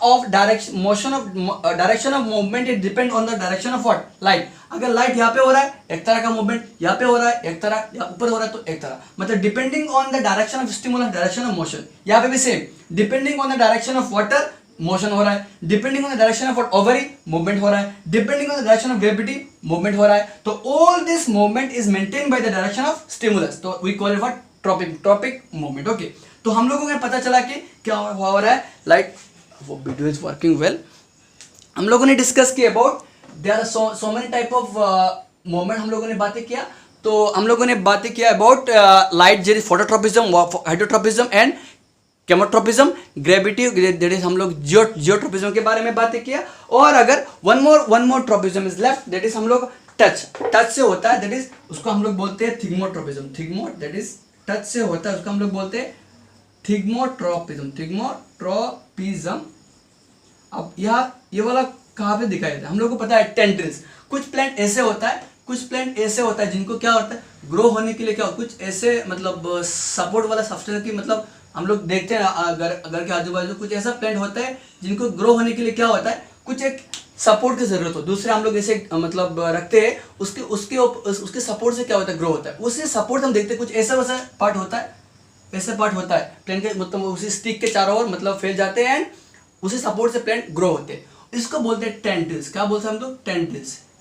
of movement it depend on the direction of what, light। अगर light यहाँ पे हो रहा है एक तरह का मूवमेंट, यहाँ पे हो रहा है एक तरह, यहाँ ऊपर हो रहा है तो एक तरह, मतलब depending on the direction of stimulus, direction of motion. यहाँ पे भी same, depending on the direction of water motion हो रहा है, depending on the direction of ovary movement हो रहा है, depending on the direction of gravity movement हो रहा है। तो all this movement is maintain by the direction of stimulus, तो we call it what, tropic movement. Okay, तो हम लोगों को पता चला कि क्या हो रहा है, लाइक वो वीडियो इज वर्किंग वेल। हम लोगों ने डिस्कस किया about there are so many type of movement, हम लोगों ने बातें किया। तो हम लोगों ने बातें किया अबाउट लाइट, जैसे phototropism, hydrotropism and केमोट्रोपिज्म, gravity, that is हम लोग जियोट्रोपिज्म के बारे में बातें किया। और अगर one more tropism is left, that is हम लोग टच से होता है, दैट इज उसको हम लोग बोलते हैं थिग्मोट्रोपिज्म। दैट इज टच से होता है, उसको हम लोग बोलते हैं थिग्मोट्रोपिज्म। अब ये वाला कहाँ पे दिखाई देता है, हम लोग को पता है टेंड्रिल्स। कुछ प्लांट ऐसे होता है, कुछ प्लांट ऐसे होता है जिनको क्या होता है, ग्रो होने के लिए क्या, कुछ ऐसे मतलब सपोर्ट वाला सब्सटेंस की, मतलब हम लोग देखते हैं घर के आजू बाजू कुछ ऐसा प्लांट होता है जिनको ग्रो होने के लिए क्या होता है, कुछ एक सपोर्ट की जरूरत हो। दूसरे हम लोग ऐसे मतलब रखते हैं, उसके सपोर्ट से क्या होता है, ग्रो होता है। उसी सपोर्ट हम देखते हैं, कुछ ऐसा वैसा पार्ट होता है, ऐसा पार्ट होता है प्लांट के, मतलब उसी स्टिक के चारों ओर मतलब फैल जाते हैं एंड उसी सपोर्ट से प्लांट ग्रो होते हैं। इसको बोलते हैं टेंड्रिल्स। क्या बोलते हैं हम लोग,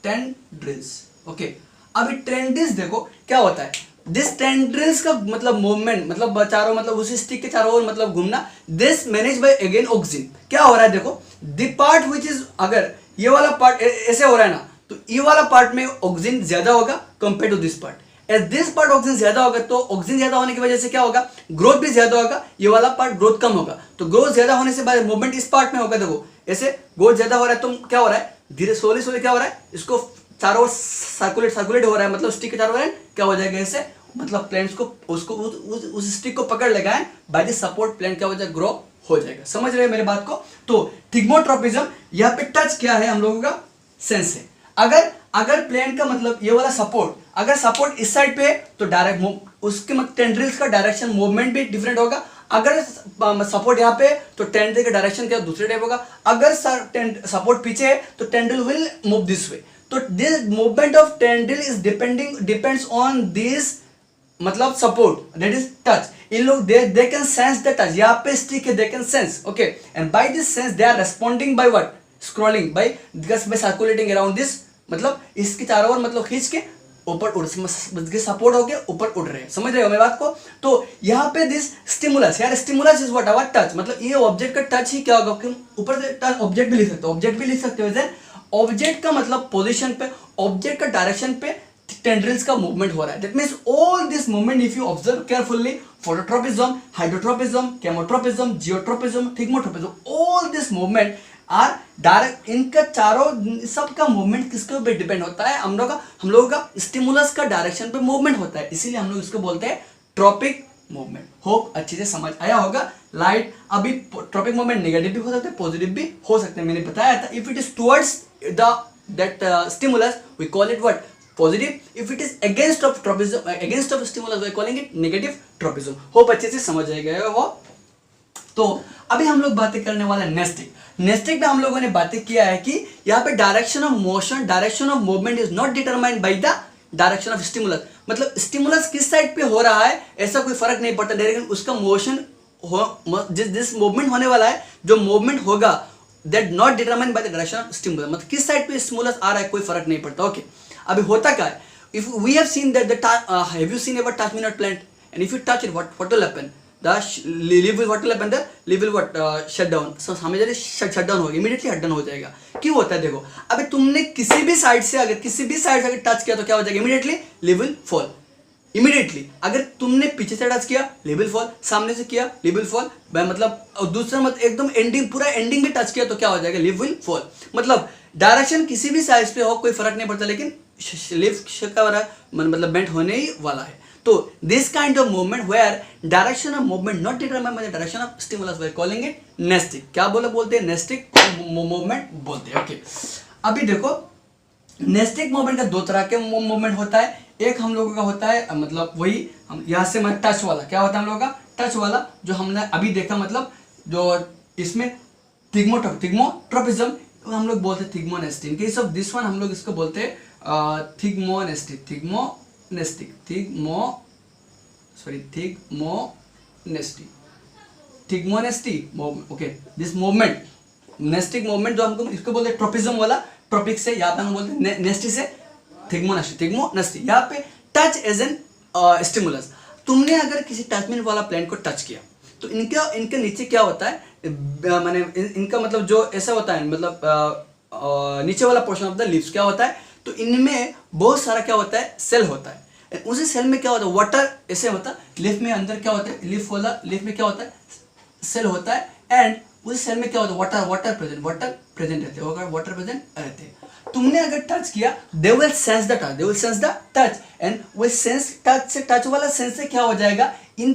टेंड्रिल्स। ओके, अभी टेंड्रिल्स देखो क्या होता है, दिस टेंड्रिल्स का मतलब मूवमेंट, मतलब चारों, मतलब उसी स्टिक के चारों ओर मतलब घूमना, this manage by again oxygen. क्या हो रहा है देखो, द पार्ट विच इज, अगर ये वाला पार्ट ऐसे हो रहा है ना, तो ये वाला पार्ट में ऑक्सीजन ज्यादा होगा compare to this part. As this part oxygen ज्यादा होगा, तो ऑक्सीजन ज्यादा होने की वजह से क्या होगा, ग्रोथ भी ज्यादा होगा, ये वाला पार्ट ग्रोथ कम होगा। तो ग्रोथ ज्यादा होने से बाद मूवमेंट इस पार्ट में होगा। देखो ऐसे ग्रोथ ज्यादा हो रहा है, तो क्या हो रहा है, धीरे स्लोली क्या हो रहा है, इसको चारों ओर सर्कुलेट हो रहा है, मतलब स्टिक के चारों ओर क्या हो जाएगा ऐसे, मतलब प्लांट्स को उसको उस स्टिक को पकड़ लेगा and by the support plant क्या हो जाएगा, ग्रो हो जाएगा। समझ रहे हैं मेरे बात को। तो थिग्मोट्रोपिज्म, यहाँ पे टच क्या है, हम लोगों का सेंस है। अगर प्लांट का मतलब ये वाला सपोर्ट, अगर सपोर्ट इस साइड पे है तो डायरेक्ट उसके मतलब टेंड्रिल्स का डायरेक्शन मूवमेंट भी डिफरेंट होगा। अगर सपोर्ट यहाँ पे तो टेंड्रिल का डायरेक्शन क्या दूसरे टाइप होगा। अगर सपोर्ट पीछे है तो tendril will move this way. तो this movement of tendril is depends on this मतलब सपोर्ट, दैट इज टच। इन लोग they can sense the touch, यहाँ पे स्टिक है, they can sense. Okay, and by this sense they are responding by what, scrolling by circulating around this, मतलब इसके चारों ओर मतलब खींच के ऊपर उड़ सपोर्ट होके ऊपर उड़ रहे हैं। समझ रहे हो मेरी बात को। तो यहाँ पे दिस स्टिमुलस, यार stimulus is what, our touch, मतलब ये ऑब्जेक्ट का टच ही क्या होगा, ऊपर से टच ऑब्जेक्ट भी लिख सकते हो, ऑब्जेक्ट का मतलब पोजीशन पे, ऑब्जेक्ट का डायरेक्शन पे टेंड्रिल्स का मूवमेंट हो रहा है। That means all this movement if you observe carefully, phototropism, hydrotropism, chemotropism, geotropism, thigmotropism, all this movement are direct, इनका चारों सबका मूवमेंट किसके ऊपर डिपेंड होता है, हम लोगों का स्टिमुलस का डायरेक्शन पे मूवमेंट होता है, इसीलिए हम लोग इसको बोलते हैं ट्रॉपिक मूवमेंट। होप अच्छे से समझ आया होगा। लाइट अभी ट्रॉपिक मूवमेंट नेगेटिव भी हो सकते हैं, पॉजिटिव भी हो सकते हैं, मैंने बताया था। If it is towards that stimulus we call it what, positive. If it is against of tropism, against of stimulus we calling it negative tropism. Hope अच्छे से समझ गए हो। तो अभी हम लोग बातें करने वाले नेक्स्ट नेस्टिक में हम लोगों ने बातें किया है कि यहाँ पे direction of motion, direction of movement is not determined by the direction of stimulus. मतलब स्टिमुलस किस साइड पे हो रहा है ऐसा कोई फर्क नहीं पड़ता, लेकिन उसका मोशन जिस मूवमेंट होने वाला है, जो मूवमेंट होगा that not determined by the direction of stimulus. मतलब किस साइड पे स्टिमुलस आ रहा है कोई फर्क नहीं पड़ता। ओके, अभी होता क्या है, if we have seen that have you seen ever touch minute plant and if you touch it what will happen, the leaf will what will happen, the leaf will what shut down, so हमें जब shut down होगा immediately shut down हो जाएगा। क्यों होता है देखो, अबे तुमने किसी भी साइड से अगर टच किया तो क्या हो जाएगा, immediately leaf will fall. Immediately अगर तुमने पीछे से टच किया लीफ विल फॉल, सामने से किया लीफ विल फॉल, मतलब दूसरा मतलब एकदम एंडिंग पूरा एंडिंग में टच किया तो क्या हो जाएगा, लीफ विल फॉल। मतलब डायरेक्शन किसी भी साइड पे हो कोई फर्क नहीं पड़ता, लेकिन लीफ का मतलब बेंट होने ही वाला है। तो this kind of movement where direction of movement not determined by the direction of stimulus, we are calling it nestic। क्या बोलते हैं, nestic movement बोलते हैं। ओके, अभी देखो nestic movement का दो तरह के मूवमेंट होता है। एक हम लोगों का होता है मतलब वही हम यहाँ से मतलब टच वाला, क्या होता है हम लोगों का टच वाला, जो हमने अभी देखा, मतलब जो इसमें थिग्मोट्रोपिज्म हम लोग बोलते हैं thigmonasty. In case of this one हम लोग इसको बोलते हैं thigmonasty, thigmonasty. Okay, this movement nastic movement जो हमको इसको बोलते हैं ट्रोपिज्म वाला, ट्रोपिक से यहाँ पे हम बोलते हैं नेस्टी से थिग्मोनेस्टी। यहाँ पे टच एज एन स्टिमुलस। तुमने अगर किसी टचमिनट वाला प्लांट को टच किया तो इनके नीचे क्या होता है, माने इनका मतलब जो ऐसा होता है, मतलब नीचे वाला पोर्शन ऑफ द लीव्स क्या होता है, तो इनमें बहुत सारा क्या होता है, सेल होता है। उसी सेल में क्या होता है, वाटर ऐसे होता है, लीफ में अंदर क्या होता है, लीफ में क्या होता है, सेल होता है, एंड उसी सेल में क्या होता है, वाटर प्रेजेंट रहते हैं। तुमने अगर टच किया they will sense the touch and वो सेंस टच वाला सेंस से क्या हो जाएगा, इन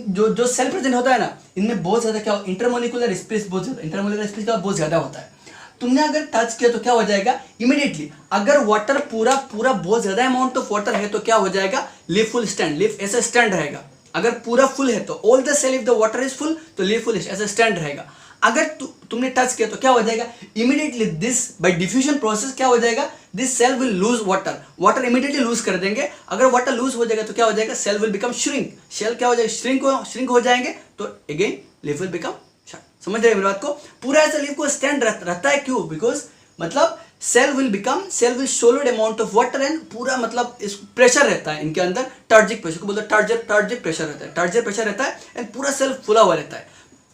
जो सेल प्रेजेंट होता है ना, इनमें बहुत ज्यादा क्या इंटरमोलिकुलर स्पेस बहुत ज्यादा होता है। तुमने अगर टच किया तो क्या हो जाएगा, इमीडिएटली अगर वाटर पूरा बहुत ज्यादा अमाउंट ऑफ वाटर है तो क्या हो जाएगा, लीफ फुल स्टैंड, लीफ ऐसा स्टैंड रहेगा। अगर पूरा फुल है तो all the cell if the water is full तो लीफ फुल ऐसा स्टैंड रहेगा। अगर तुमने टच किया तो क्या हो जाएगा, immediately this by diffusion process क्या हो जाएगा, this cell will lose water immediately lose कर देंगे। अगर वाटर लूज हो जाएगा तो क्या हो जाएगा, cell will become shrink, cell क्या हो जाएगा, श्रिंक हो जाएंगे, तो अगेन लीफ विल बिकम। समझ रहे हैं मेरी बात को, पूरा ऐसा लीफ को स्टैंड रहता है। क्यों, बिकॉज मतलब cell will solid amount of water and पूरा मतलब इस प्रेशर रहता है इनके अंदर, टर्जिक प्रेशर को बोलते हैं, टर्जिक प्रेशर रहता है एंड पूरा सेल फुला हुआ रहता है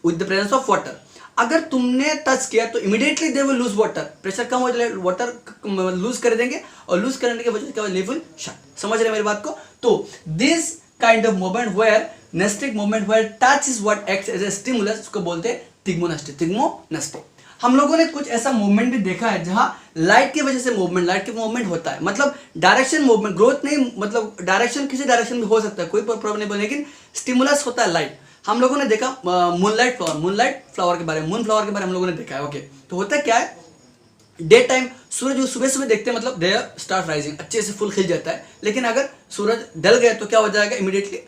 with the presence of water. अगर तुमने टच किया तो immediately they will lose water, pressure कम हो जाएगा, वाटर लूज कर देंगे और लूज करने की वजह से क्या होगा, लीफ विल शट। समझ रहे हैं मेरी बात को। तो this kind of movement where nastic movement where touch is what acts as a stimulus, उसको बोलते हैं थिग्मोनेस्टी। हम लोगों ने कुछ ऐसा मूवमेंट भी देखा है जहां लाइट की वजह से मूवमेंट होता है, मतलब डायरेक्शन मूवमेंट, ग्रोथ नहीं, मतलब डायरेक्शन किसी डायरेक्शन में हो सकता है, कोई प्रॉब्लम नहीं, लेकिन स्टिमुलस होता है लाइट। हम लोगों ने देखा मूनलाइट फ्लावर के बारे में हम लोगों ने देखा है। ओके, तो होता क्या है, डे टाइम सूरज जो सुबह देखते हैं, मतलब डे स्टार्ट राइजिंग, अच्छे से फुल खिल जाता है, लेकिन अगर सूरज ढल गए तो क्या हो जाएगा, इमीडिएटली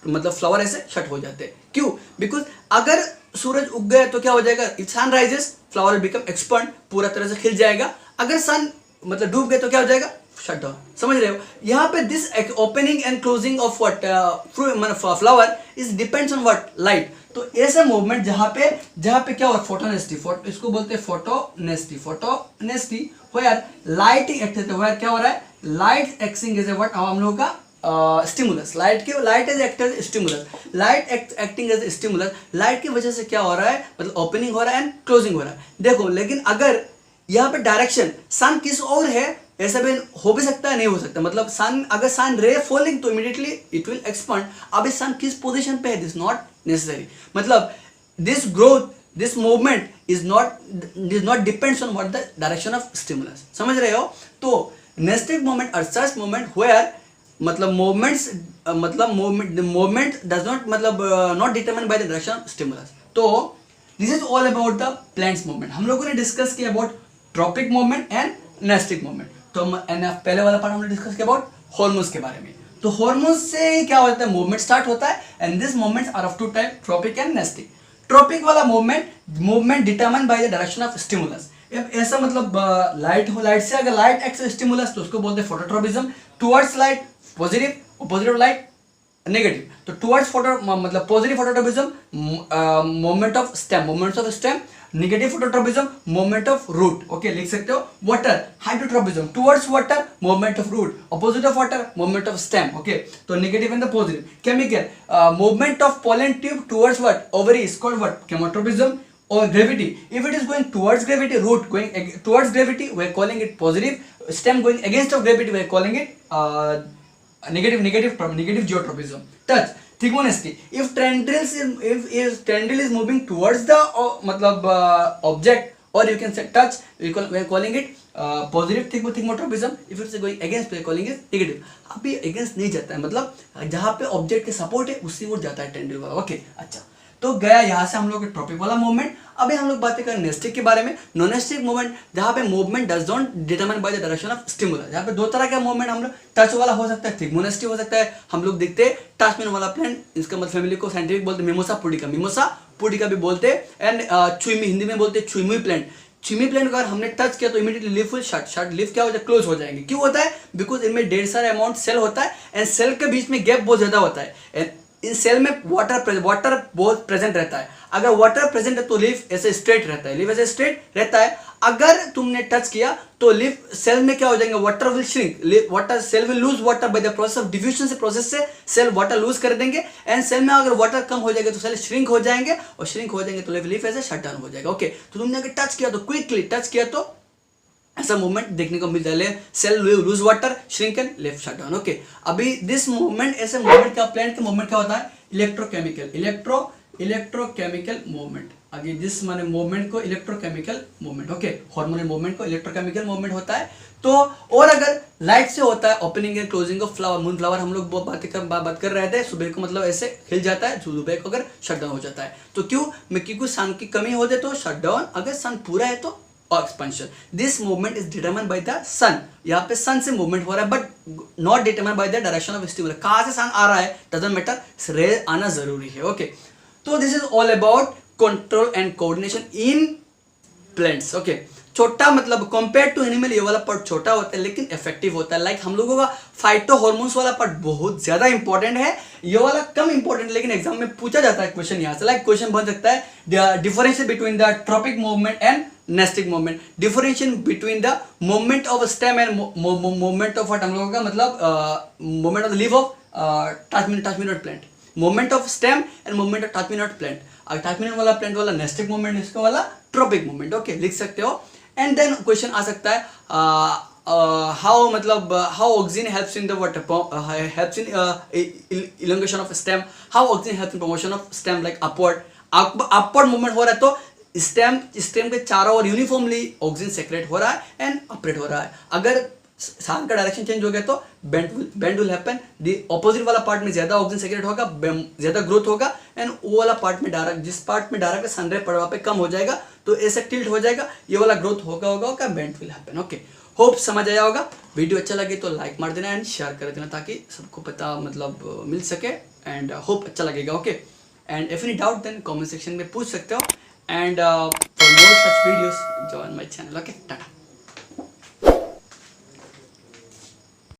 मतलब फ्लावर ऐसे शट हो जाते हैं। क्यों, बिकॉज अगर सूरज उग गया तो क्या हो जाएगा, if sun rises flower will become expand, पूरा तरह से खिल जाएगा। अगर सन मतलब डूब गए तो क्या हो जाएगा, शट डाउन। समझ रहे हो, यहाँ पे this opening and closing of what flower is depends on what light. तो ऐसा मूवमेंट जहाँ पे क्या हो, फोटोनेस्टी, इसको बोलते हैं फोटोनेस्टी वेयर लाइटिंग एक्ट है, वेयर क्या हो रहा है, light acting as a what हम लोगों का stimulus, light is acting as stimulus. Light की वजह से क्या हो रहा है, मतलब ओपनिंग हो रहा है एंड क्लोजिंग हो रहा है। देखो, लेकिन अगर यहाँ पे डायरेक्शन सन किस और है, ऐसा भी हो भी सकता है, नहीं हो सकता, मतलब अगर सन रे फॉलिंग तो इमीडिएटली इट विल एक्सपांड। अभी सन किस पोजीशन पे है, दिस नॉट नेसेसरी, मतलब this growth, this movement is not depends on what the direction of stimulus. समझ रहे हो। तो नेस्टिक मूवमेंट और सच मूवमेंट वेयर मतलब movement does not not determined by the direction of stimulus. तो this is all about the plants movement. हम लोगों ने डिस्कस किया about tropic movement and nastic movement. तो पहले वाला पार्ट हमने डिस्कस किया अबाउट हार्मोन्स के बारे में। तो हार्मोन्स से क्या होता है, मूवमेंट स्टार्ट होता है and this movements are of two type, tropic and nastic. Tropic वाला movement determine by the direction of stimulus. ऐसा मतलब लाइट हो, लाइट से अगर लाइट एक्स स्टिमुलस तो उसको बोलते हैं phototropism. Towards light positive, opposite of light negative. तो टुवर्ड्स फोटो मतलब positive phototropism movement of stem, negative phototropism movement of root. Okay, लिख सकते हो। Water hydrotropism, towards water movement of root, opposite of water movement of stem. Okay, तो negative and the positive. Chemical movement of pollen tube towards what, ovary is called what, chemotropism. Or gravity, if it is going towards gravity, root going towards gravity, we are calling it positive. Stem going against of gravity, we are calling it negative geotropism. Touch, trigonometry, if tendril is moving towards the मतलब object, or you can say touch, we are calling it positive thigmotropism. if it is going against, we are calling it negative. अभी against नहीं जाता है, मतलब जहाँ पे object के support है उसी ओर जाता है टेंड्रिल वाला। ओके, अच्छा, तो गया यहाँ से हम लोग ट्रॉपिक वाला मूवमेंट। अभी हम लोग बातें करें नेस्टिक के बारे में। नॉनेस्टिक मूवमेंट, जहाँ पे movement does not determine by the direction of stimulus. जहाँ पे दो तरह का मूवमेंट हम लोग, टच वाला हो सकता है, थिग्मोनेस्टिक हो सकता है। हम लोग देखते हैं टाचमिन वाला प्लांट, इसका मतलब फैमिली को साइंटिफिक बोलते हैं मिमोसा पुडिका भी बोलते हैं। एंड चुईमी, हिंदी में बोलते हैं चुईमुई प्लांट। चुईमुई प्लांट को अगर हमने टच किया तो immediately leaf will shut leaf क्या हो जाए, क्लोज हो जाएंगे। क्यों होता है? बिकॉज इनमें ढेर सारा अमाउंट सेल होता है एंड सेल के बीच में गैप बहुत ज्यादा होता है एंड इन सेल में वाटर बहुत प्रेजेंट रहता है। अगर वाटर प्रेजेंट है तो लीफ ऐसे स्ट्रेट रहता है, लीफ ऐसे स्ट्रेट रहता है। अगर तुमने टच किया तो लीफ सेल में क्या हो जाएंगे, water will shrink, water cell will lose water by the process of diffusion. से प्रोसेस से सेल वाटर लूज कर देंगे एंड सेल में अगर वाटर कम हो जाएगा तो सेल श्रिंक हो जाएंगे और श्रिंक हो जाएंगे तो लीफ ऐसे शट डाउन हो जाएगा। ओके, तो तुमने अगर टच किया तो क्विकली टच किया तो ऐसा मूवमेंट देखने को मिलता है, cell lose water, shrink and left shut down. Okay, अभी दिस मूवमेंट, ऐसे मूवमेंट का प्लांट का मूवमेंट क्या होता है, इलेक्ट्रोकेमिकल मूवमेंट। आगे दिस माने मूवमेंट को electrochemical movement. Okay, hormonal movement को इलेक्ट्रोकेमिकल मूवमेंट होता है। तो और अगर लाइट से होता है, opening and closing of flower, moon flower हम लोग बात कर रहे थे। सुबह को मतलब ऐसे हिल जाता है, सुबह को अगर शट डाउन हो जाता है तो क्यों, क्योंकि सन की कमी हो जाए तो शट डाउन, अगर सन पूरा है तो expansion. This movement is determined by the sun. यहाँ पे सन से मूवमेंट हो रहा है but not determined by the direction of stimulus. कहाँ से सन आ रहा है डजंट मैटर, रे आना जरूरी है। ओके, तो this is all about control and coordination in plants. Okay, छोटा मतलब कंपेयर टू एनिमल ये वाला पार्ट छोटा होता है लेकिन इफेक्टिव होता है। लाइक हम लोगों का फाइटो हार्मोन्स वाला पार्ट बहुत ज्यादा इंपॉर्टेंट है, ये वाला कम इंपॉर्टेंट, लेकिन एग्जाम में पूछा जाता है क्वेश्चन यहाँ से। लाइक क्वेश्चन बन सकता है differentiate between the tropic movement and nastic movement, differentiation between the movement of stem and movement of what, हम लोगों का मतलब movement of the leaf of touch me not plant, movement of stem and movement of touch me not plant. अगर touch me not वाला plant वाला nastic movement, इसका वाला tropic movement. Okay, लिख सकते हो। एंड देन क्वेश्चन आ सकता है हाउ मतलब how oxygen helps in the water, helps in elongation of stem, how oxygen helps in promotion of stem, like upward movement हो रहा है तो स्टेम के चारों ओर यूनिफॉर्मली ऑक्सीजन सेक्रेट हो रहा है एंड अपरेट हो रहा है। अगर सान का डायरेक्शन चेंज हो गया तो bend will happen. The opposite वाला पार्ट में ज्यादा ऑक्सीजन सेक्रेट होगा, ज्यादा ग्रोथ होगा एंड वो वाला पार्ट में डायरेक्ट, जिस पार्ट में डायरेक्ट सनरे पड़ वहाँ पे कम हो जाएगा तो ऐसे टिल्ट हो जाएगा, ये वाला ग्रोथ होगा bend will happen. Okay, hope समझ आया होगा। वीडियो अच्छा लगे तो लाइक मार देना एंड शेयर कर देना ताकि सबको पता मतलब मिल सके एंड होप अच्छा लगेगा। Okay, and if any doubt then comment section में पूछ सकते हो and for more such videos join my channel. Okay, Tata.